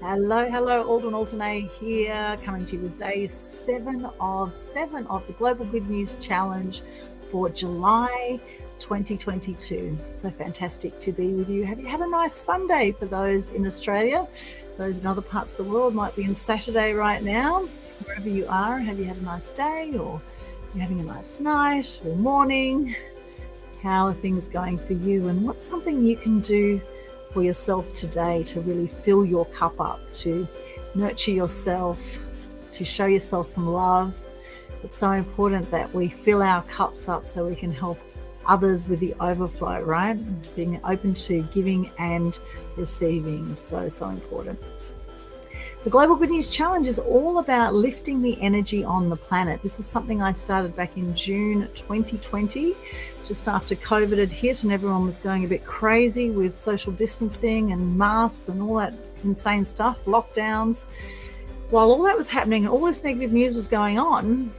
Hello, Alden Alternate here, coming to you with day 7 of the Global Good News Challenge for July 2022. So fantastic to be with you. Have you had a nice Sunday for those in Australia? Those in other parts of the world might be in Saturday right now. Wherever you are, have you had a nice day, or you're having a nice night or morning? How are things going for you, and what's something you can do for yourself today to really fill your cup up, to nurture yourself, to show yourself some love? It's so important that we fill our cups up so we can help others with the overflow, right? Being open to giving and receiving, so important. The Global Good News Challenge is all about lifting the energy on the planet. This is something I started back in June 2020, just after COVID had hit and everyone was going a bit crazy with social distancing and masks and all that insane stuff, lockdowns. While all that was happening and all this negative news was going on,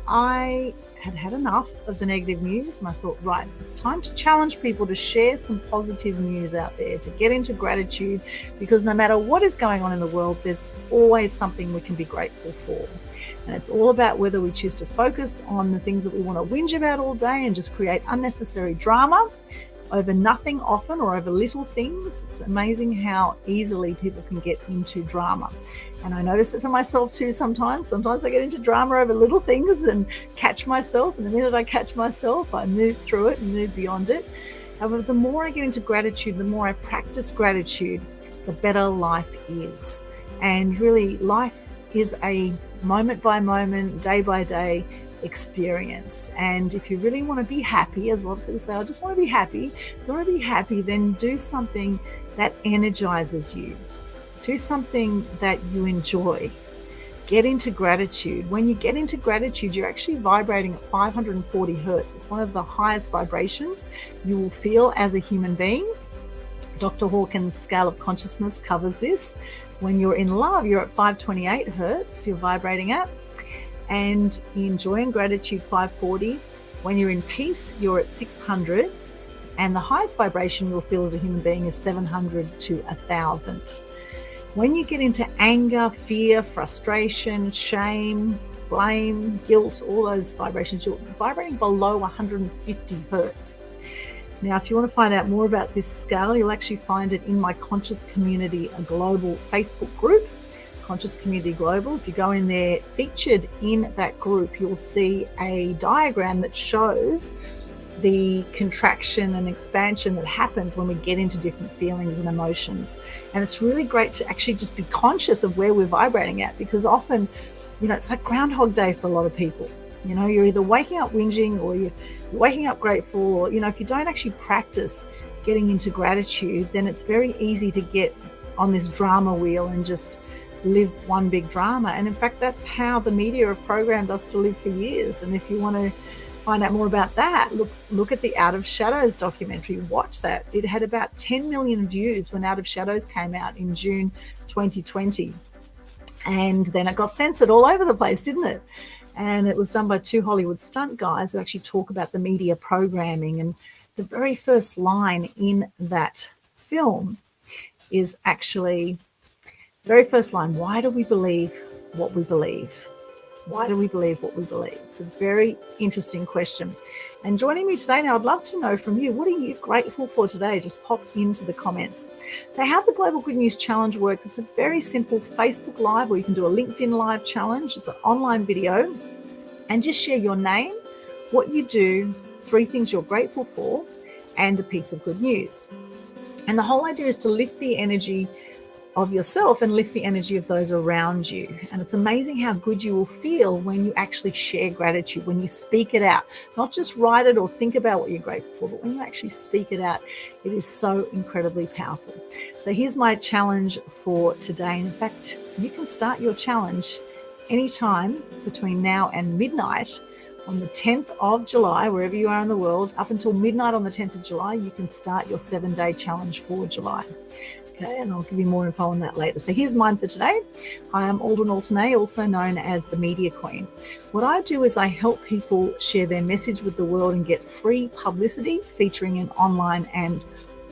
I had enough of the negative news, and I thought, right, it's time to challenge people to share some positive news out there, to get into gratitude, because no matter what is going on in the world, there's always something we can be grateful for. And it's all about whether we choose to focus on the things that we want to whinge about all day and just create unnecessary drama over nothing often, or over little things. It's amazing how easily people can get into drama. And I notice it for myself too sometimes. Sometimes I get into drama over little things and catch myself. And the minute I catch myself, I move through it and move beyond it. However, the more I get into gratitude, the more I practice gratitude, the better life is. And really, life is a moment by moment, day by day experience. And if you really want to be happy, as a lot of people say, I just want to be happy. If you want to be happy, then do something that energizes you. Do something that you enjoy. Get into gratitude. When you get into gratitude, you're actually vibrating at 540 hertz. It's one of the highest vibrations you will feel as a human being. Dr. Hawkins' scale of consciousness covers this. When you're in love, you're at 528 hertz, you're vibrating at. And in joy and gratitude, 540. When you're in peace, you're at 600. And the highest vibration you'll feel as a human being is 700 to 1,000. When you get into anger, fear, frustration, shame, blame, guilt, all those vibrations, you're vibrating below 150 hertz. Now, if you want to find out more about this scale, you'll actually find it in my Conscious Community, a global Facebook group, Conscious Community Global. If you go in there, featured in that group, you'll see a diagram that shows the contraction and expansion that happens when we get into different feelings and emotions. And it's really great to actually just be conscious of where we're vibrating at, because often, it's like Groundhog Day for a lot of people. You're either waking up whinging, or you're waking up grateful, or, if you don't actually practice getting into gratitude, then it's very easy to get on this drama wheel and just live one big drama. And in fact, that's how the media have programmed us to live for years. And if you want to find out more about that, look at the Out of Shadows documentary. Watch that. It had about 10 million views when Out of Shadows came out in June 2020. And then it got censored all over the place, didn't it? And it was done by two Hollywood stunt guys who actually talk about the media programming. And the very first line in that film is actually, the very first line, why do we believe what we believe? Why do we believe what we believe? It's a very interesting question. And joining me today now, I'd love to know from you, what are you grateful for today? Just pop into the comments. So how the Global Good News Challenge works, it's a very simple Facebook Live, or you can do a LinkedIn Live challenge. It's an online video, and just share your name, what you do, 3 things you're grateful for, and a piece of good news. And the whole idea is to lift the energy of yourself and lift the energy of those around you. And it's amazing how good you will feel when you actually share gratitude, when you speak it out, not just write it or think about what you're grateful for, but when you actually speak it out, it is so incredibly powerful. So here's my challenge for today. In fact, you can start your challenge anytime between now and midnight on the 10th of July, wherever you are in the world. Up until midnight on the 10th of July, you can start your 7-day challenge for July. Okay, and I'll give you more info on that later. So here's mine for today. I am Alden Alternate, also known as the Media Queen. What I do is I help people share their message with the world and get free publicity featuring in online and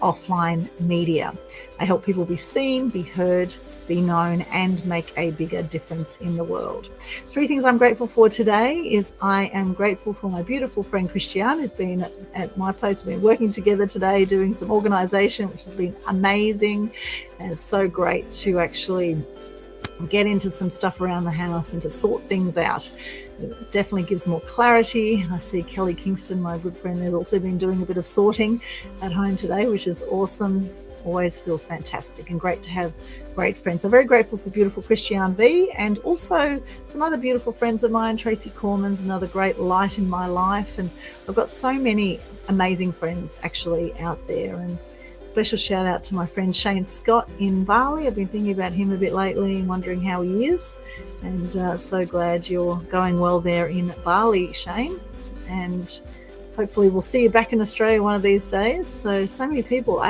offline media. I help people be seen, be heard, be known, and make a bigger difference in the world. 3 things I'm grateful for today is I am grateful for my beautiful friend Christiane, who's been at my place. We've been working together today, doing some organization, which has been amazing. And it's so great to actually get into some stuff around the house and to sort things out. It definitely gives more clarity. I see Kelly Kingston, my good friend, has also been doing a bit of sorting at home today, which is awesome. Always feels fantastic and great to have great friends. I'm very grateful for beautiful Christiane V, and also some other beautiful friends of mine. Tracy Corman's another great light in my life, and I've got so many amazing friends actually out there. And special shout out to my friend Shane Scott in Bali. I've been thinking about him a bit lately and wondering how he is, and so glad you're going well there in Bali, Shane, and hopefully we'll see you back in Australia one of these days. So many people.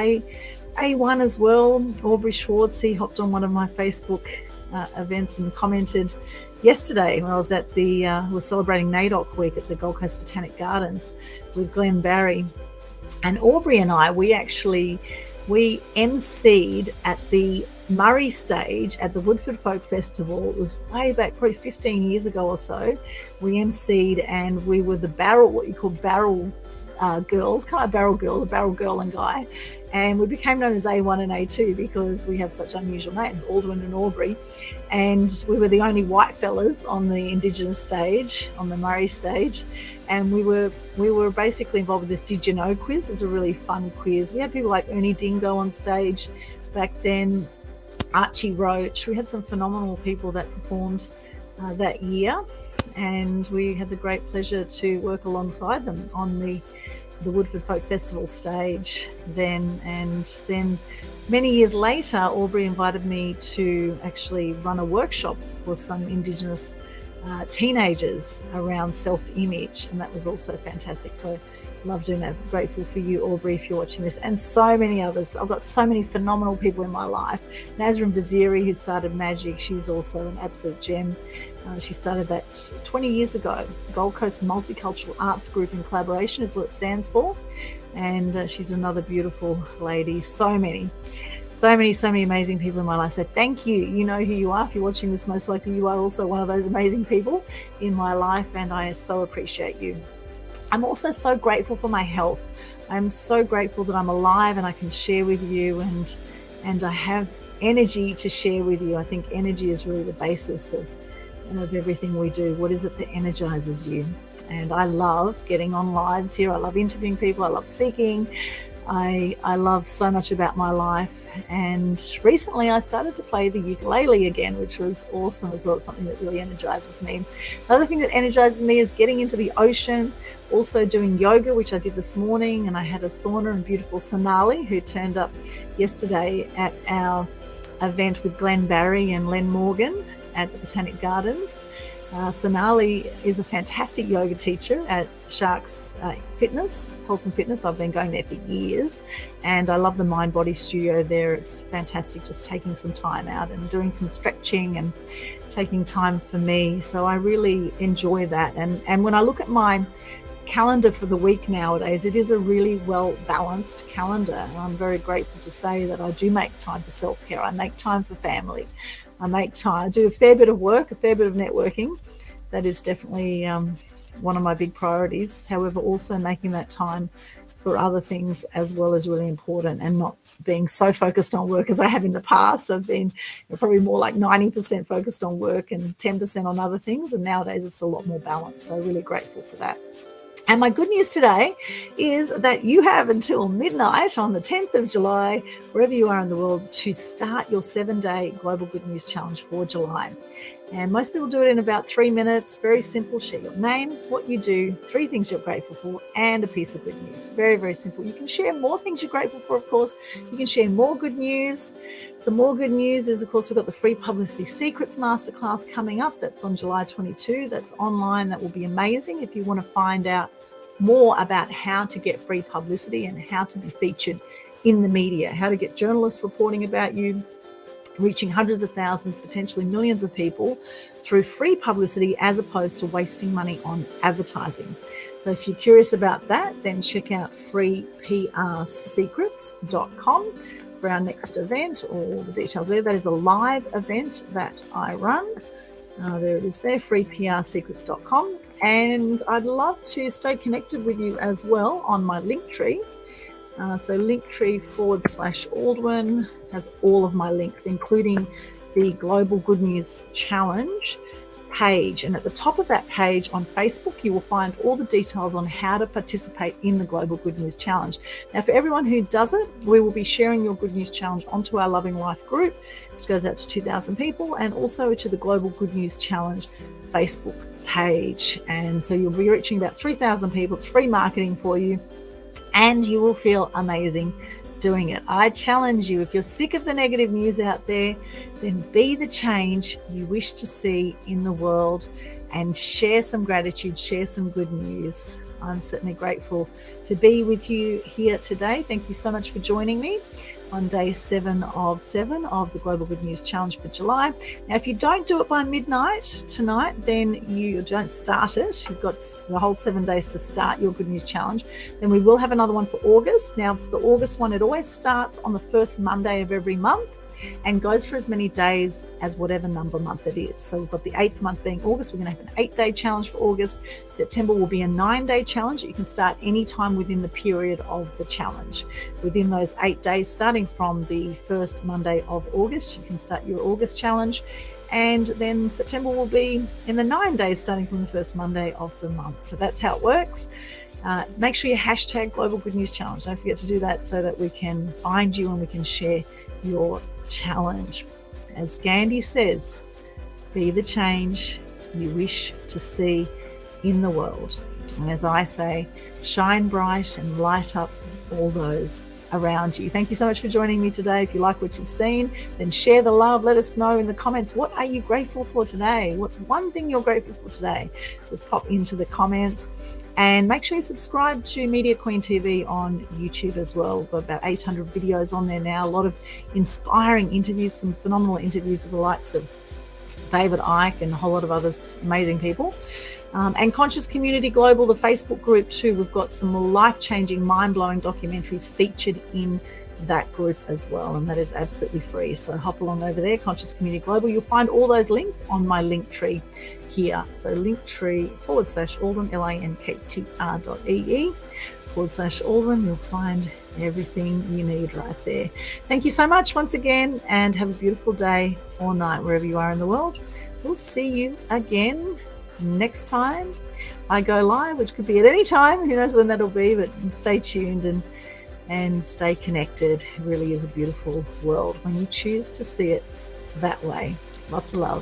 A1 as well, Aubrey Schwartz, he hopped on one of my Facebook events and commented yesterday when I was at we were celebrating NAIDOC week at the Gold Coast Botanic Gardens with Glenn Barry. And Aubrey and I, we emceed at the Murray stage at the Woodford Folk Festival. It was way back, probably 15 years ago or so. We emceed and we were what you call barrel girls, kind of barrel girl and guy. And we became known as A1 and A2 because we have such unusual names, Aldwin and Aubrey. And we were the only white fellas on the Indigenous stage, on the Murray stage. And we were basically involved with this Did You Know quiz. It was a really fun quiz. We had people like Ernie Dingo on stage back then, Archie Roach. We had some phenomenal people that performed that year. And we had the great pleasure to work alongside them on the Woodford Folk Festival stage then. And then many years later, Aubrey invited me to actually run a workshop for some Indigenous teenagers around self-image, and that was also fantastic. So love doing that. Grateful for you, Aubrey, if you're watching this, and so many others. I've got so many phenomenal people in my life. Nazrin Vaziri, who started Magic, she's also an absolute gem. She started that 20 years ago. Gold Coast Multicultural Arts Group in Collaboration is what it stands for. And she's another beautiful lady. So many amazing people in my life. So thank you. You know who you are. If you're watching this, most likely you are also one of those amazing people in my life, and I so appreciate you. I'm also so grateful for my health. I'm so grateful that I'm alive and I can share with you, and I have energy to share with you. I think energy is really the basis of everything we do. What is it that energizes you? And I love getting on lives here. I love interviewing people. I love speaking. I love so much about my life. And recently I started to play the ukulele again, which was awesome as well. It's something that really energizes me. Another thing that energizes me is getting into the ocean, also doing yoga, which I did this morning. And I had a sauna and beautiful Sonali, who turned up yesterday at our event with Glenn Barry and Len Morgan at the Botanic Gardens. Sonali is a fantastic yoga teacher at Sharks Health and Fitness. I've been going there for years, and I love the Mind Body Studio there. It's fantastic, just taking some time out and doing some stretching and taking time for me. So I really enjoy that. And when I look at my calendar for the week nowadays, it is a really well balanced calendar, and I'm very grateful to say that I do make time for self-care. I make time for family. I make time. I do a fair bit of work, a fair bit of networking. That is definitely one of my big priorities. However, also making that time for other things as well is really important, and not being so focused on work as I have in the past. I've been probably more like 90% focused on work and 10% on other things, and nowadays it's a lot more balanced. So really grateful for that. And my good news today is that you have until midnight on the 10th of July, wherever you are in the world, to start your 7-day Global Good News Challenge for July. And most people do it in about 3 minutes. Very simple. Share your name, what you do, 3 things you're grateful for, and a piece of good news. Very, very simple. You can share more things you're grateful for, of course. You can share more good news. Some more good news is, of course, we've got the Free Publicity Secrets Masterclass coming up. That's on July 22. That's online. That will be amazing if you want to find out more about how to get free publicity and how to be featured in the media, how to get journalists reporting about you, reaching hundreds of thousands, potentially millions of people through free publicity as opposed to wasting money on advertising. So if you're curious about that, then check out freeprssecrets.com for our next event. All the details there. That is a live event that I run. There it is there, freeprssecrets.com. And I'd love to stay connected with you as well on my Linktree. So Linktree/Aldwin has all of my links, including the Global Good News Challenge page. And at the top of that page on Facebook, you will find all the details on how to participate in the Global Good News Challenge. Now, for everyone who does it, we will be sharing your Good News Challenge onto our Loving Life group, which goes out to 2,000 people, and also to the Global Good News Challenge Facebook page. And so you'll be reaching about 3,000 people. It's free marketing for you, and you will feel amazing doing it. I challenge you, if you're sick of the negative news out there, then be the change you wish to see in the world and share some gratitude, share some good news. I'm certainly grateful to be with you here today. Thank you so much for joining me on day 7 of the Global Good News Challenge for July. Now, if you don't do it by midnight tonight, then you don't start it. You've got the whole 7 days to start your Good News Challenge. Then we will have another one for August. Now, for the August one, it always starts on the first Monday of every month and goes for as many days as whatever number month it is. So we've got the 8th month being August. We're going to have an 8-day challenge for August. September will be a 9-day challenge. You can start anytime within the period of the challenge. Within those 8 days, starting from the first Monday of August, you can start your August challenge. And then September will be in the 9 days, starting from the first Monday of the month. So that's how it works. Make sure you hashtag Global Good News Challenge. Don't forget to do that so that we can find you and we can share your challenge. As Gandhi says, be the change you wish to see in the world. And as I say, shine bright and light up all those around you. Thank you so much for joining me today. If you like what you've seen, then share the love. Let us know in the comments, what are you grateful for today? What's one thing you're grateful for today? Just pop into the comments. And make sure you subscribe to Media Queen TV on YouTube as well. We've got about 800 videos on there now. A lot of inspiring interviews, some phenomenal interviews with the likes of David Icke and a whole lot of other amazing people. And Conscious Community Global, the Facebook group too. We've got some life-changing, mind-blowing documentaries featured in that group as well, and that is absolutely free. So hop along over there, Conscious Community Global. You'll find all those links on my Linktree here. So Linktree/Aldwin, linktr.ee/Aldwin. You'll find everything you need right there. Thank you so much once again, and have a beautiful day or night wherever you are in the world. We'll see you again next time I go live, which could be at any time. Who knows when that'll be, but stay tuned and stay connected. It really is a beautiful world when you choose to see it that way. Lots of love.